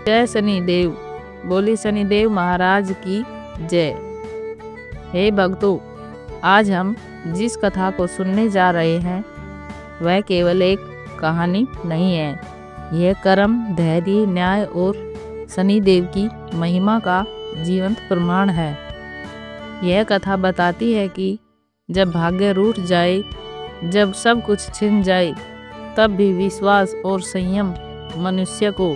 जय शनिदेव। बोली शनिदेव महाराज की जय। हे भक्तों, आज हम जिस कथा को सुनने जा रहे हैं वह केवल एक कहानी नहीं है। यह कर्म, धैर्य, न्याय और शनिदेव की महिमा का जीवंत प्रमाण है। यह कथा बताती है कि जब भाग्य रूठ जाए, जब सब कुछ छिन जाए, तब भी विश्वास और संयम मनुष्य को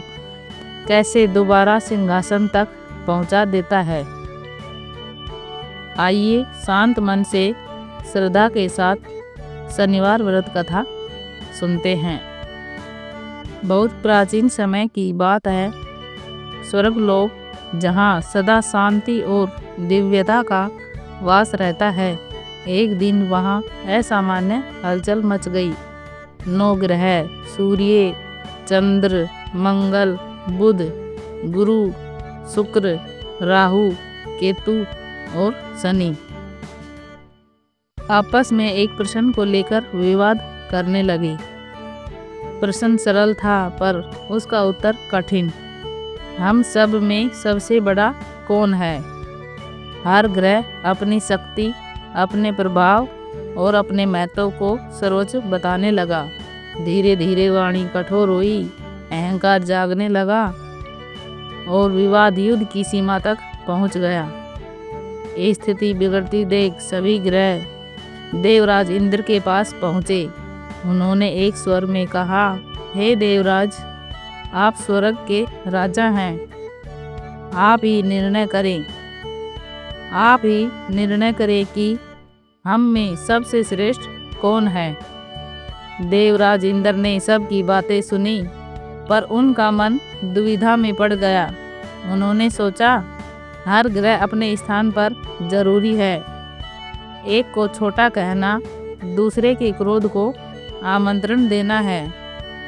कैसे दोबारा सिंहासन तक पहुंचा देता है। आइए शांत मन से श्रद्धा के साथ शनिवार व्रत कथा सुनते हैं। बहुत प्राचीन समय की बात है। स्वर्गलोक, जहाँ सदा शांति और दिव्यता का वास रहता है, एक दिन वहाँ असामान्य हलचल मच गई। 9 ग्रह सूर्य, चंद्र, मंगल, बुध, गुरु, शुक्र, राहु, केतु और शनि आपस में एक प्रश्न को लेकर विवाद करने लगे। प्रश्न सरल था पर उसका उत्तर कठिन। हम सब में सबसे बड़ा कौन है? हर ग्रह अपनी शक्ति, अपने प्रभाव और अपने महत्व को सर्वोच्च बताने लगा। धीरे धीरे वाणी कठोर हुई, अहंकार जागने लगा और विवाद युद्ध की सीमा तक पहुंच गया। ये स्थिति बिगड़ती देख सभी ग्रह देवराज इंद्र के पास पहुंचे। उन्होंने एक स्वर में कहा, हे देवराज, आप स्वर्ग के राजा हैं। आप ही निर्णय करें कि हम में सबसे श्रेष्ठ कौन है। देवराज इंद्र ने सबकी बातें सुनी, पर उनका मन दुविधा में पड़ गया। उन्होंने सोचा, हर ग्रह अपने स्थान पर जरूरी है। एक को छोटा कहना दूसरे के क्रोध को आमंत्रण देना है।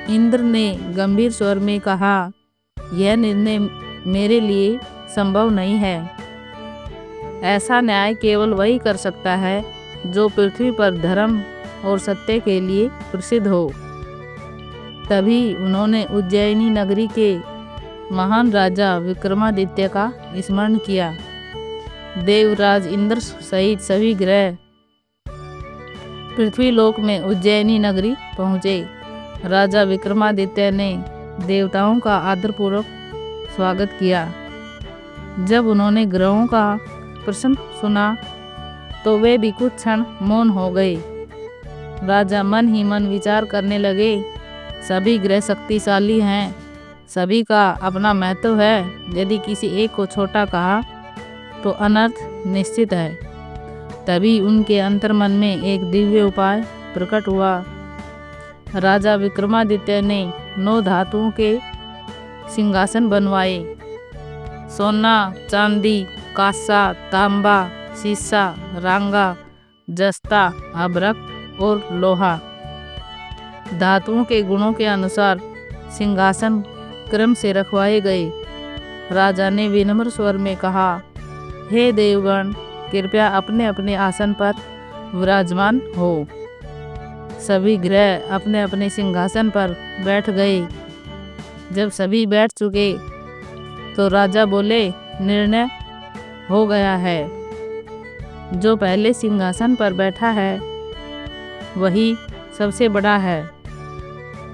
इंद्र ने गंभीर स्वर में कहा, यह निर्णय मेरे लिए संभव नहीं है। ऐसा न्याय केवल वही कर सकता है जो पृथ्वी पर धर्म और सत्य के लिए प्रसिद्ध हो। तभी उन्होंने उज्जैनी नगरी के महान राजा विक्रमादित्य का स्मरण किया। देवराज इंद्र सहित सभी ग्रह पृथ्वीलोक में उज्जैनी नगरी पहुँचे। राजा विक्रमादित्य ने देवताओं का आदरपूर्वक स्वागत किया। जब उन्होंने ग्रहों का प्रश्न सुना तो वे भी कुछ क्षण मौन हो गए। राजा मन ही मन विचार करने लगे, सभी ग्रह शक्तिशाली हैं, सभी का अपना महत्व है। यदि किसी एक को छोटा कहा तो अनर्थ निश्चित है। तभी उनके अंतर्मन में एक दिव्य उपाय प्रकट हुआ। राजा विक्रमादित्य ने 9 धातुओं के सिंहासन बनवाए। सोना, चांदी, कांसा, तांबा, सीसा, रांगा, जस्ता, अभ्रक और लोहा। धातुओं के गुणों के अनुसार सिंहासन क्रम से रखवाए गए। राजा ने विनम्र स्वर में कहा, हे देवगण, कृपया अपने अपने आसन पर विराजमान हो। सभी ग्रह अपने अपने सिंहासन पर बैठ गए। जब सभी बैठ चुके तो राजा बोले, निर्णय हो गया है। जो पहले सिंहासन पर बैठा है वही सबसे बड़ा है।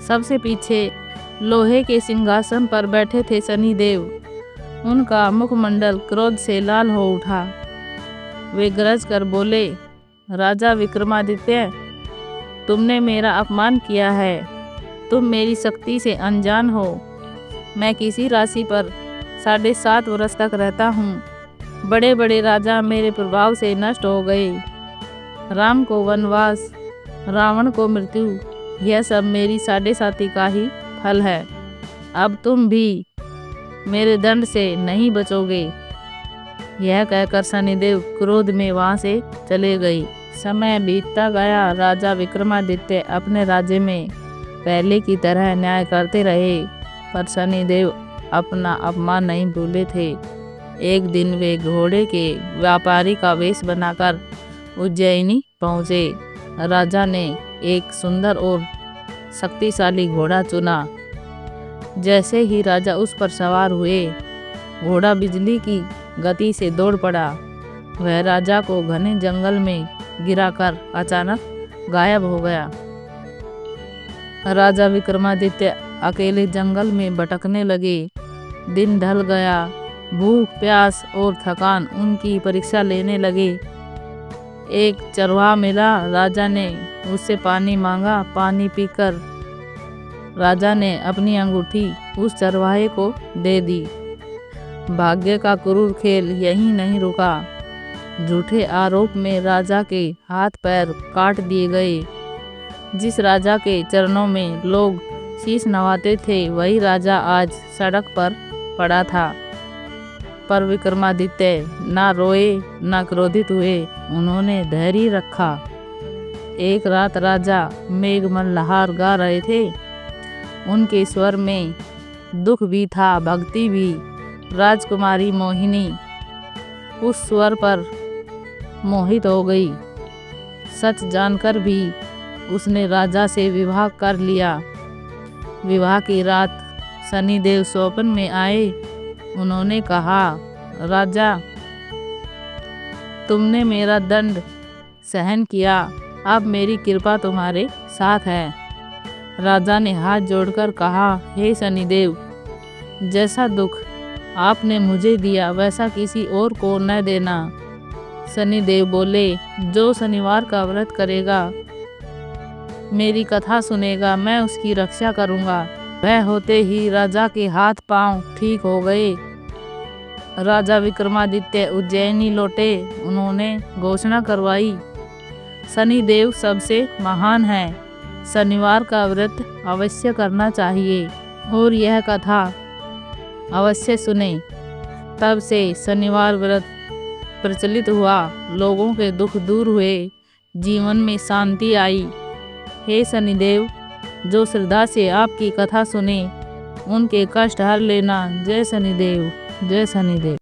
सबसे पीछे लोहे के सिंहासन पर बैठे थे शनिदेव। उनका मुखमंडल क्रोध से लाल हो उठा। वे गरज कर बोले, राजा विक्रमादित्य, तुमने मेरा अपमान किया है। तुम मेरी शक्ति से अनजान हो। मैं किसी राशि पर 7.5 वर्ष तक रहता हूँ। बड़े बड़े राजा मेरे प्रभाव से नष्ट हो गए। राम को वनवास, रावण को मृत्यु, यह सब मेरी 7.5 का ही फल है। अब तुम भी मेरे दंड से नहीं बचोगे। यह कहकर शनिदेव क्रोध में वहां से चले गए। समय बीतता गया। राजा विक्रमादित्य अपने राज्य में पहले की तरह न्याय करते रहे, पर शनिदेव अपना अपमान नहीं भूले थे। एक दिन वे घोड़े के व्यापारी का वेश बनाकर उज्जैनी पहुँचे। राजा ने एक सुंदर और शक्तिशाली घोड़ा चुना। जैसे ही राजा उस पर सवार हुए, घोड़ा बिजली की गति से दौड़ पड़ा। वह राजा को घने जंगल में गिराकर अचानक गायब हो गया। राजा विक्रमादित्य अकेले जंगल में भटकने लगे। दिन ढल गया। भूख, प्यास और थकान उनकी परीक्षा लेने लगे। एक चरवाहा मिला। राजा ने उससे पानी मांगा। पानी पीकर राजा ने अपनी अंगूठी उस चरवाहे को दे दी। भाग्य का क्रूर खेल यहीं नहीं रुका। झूठे आरोप में राजा के हाथ पैर काट दिए गए। जिस राजा के चरणों में लोग शीश नवाते थे, वही राजा आज सड़क पर पड़ा था। पर विक्रमादित्य ना रोए ना क्रोधित हुए। उन्होंने धैर्य रखा। एक रात राजा मेघमल्हार गा रहे थे। उनके स्वर में दुख भी था, भक्ति भी। राजकुमारी मोहिनी उस स्वर पर मोहित हो गई। सच जानकर भी उसने राजा से विवाह कर लिया। विवाह की रात शनिदेव स्वप्न में आए। उन्होंने कहा, राजा, तुमने मेरा दंड सहन किया, अब मेरी कृपा तुम्हारे साथ है। राजा ने हाथ जोड़कर कहा, हे शनिदेव, जैसा दुख आपने मुझे दिया वैसा किसी और को न देना। शनिदेव बोले, जो शनिवार का व्रत करेगा, मेरी कथा सुनेगा, मैं उसकी रक्षा करूंगा। वह होते ही राजा के हाथ पांव ठीक हो गए। राजा विक्रमादित्य उज्जैनी लौटे। उन्होंने घोषणा करवाई, शनिदेव सबसे महान है, शनिवार का व्रत अवश्य करना चाहिए और यह कथा अवश्य सुने। तब से शनिवार व्रत प्रचलित हुआ। लोगों के दुख दूर हुए, जीवन में शांति आई। हे शनिदेव, जो श्रद्धा से आपकी कथा सुने, उनके कष्ट हर लेना। जय शनिदेव, जय शनिदेव।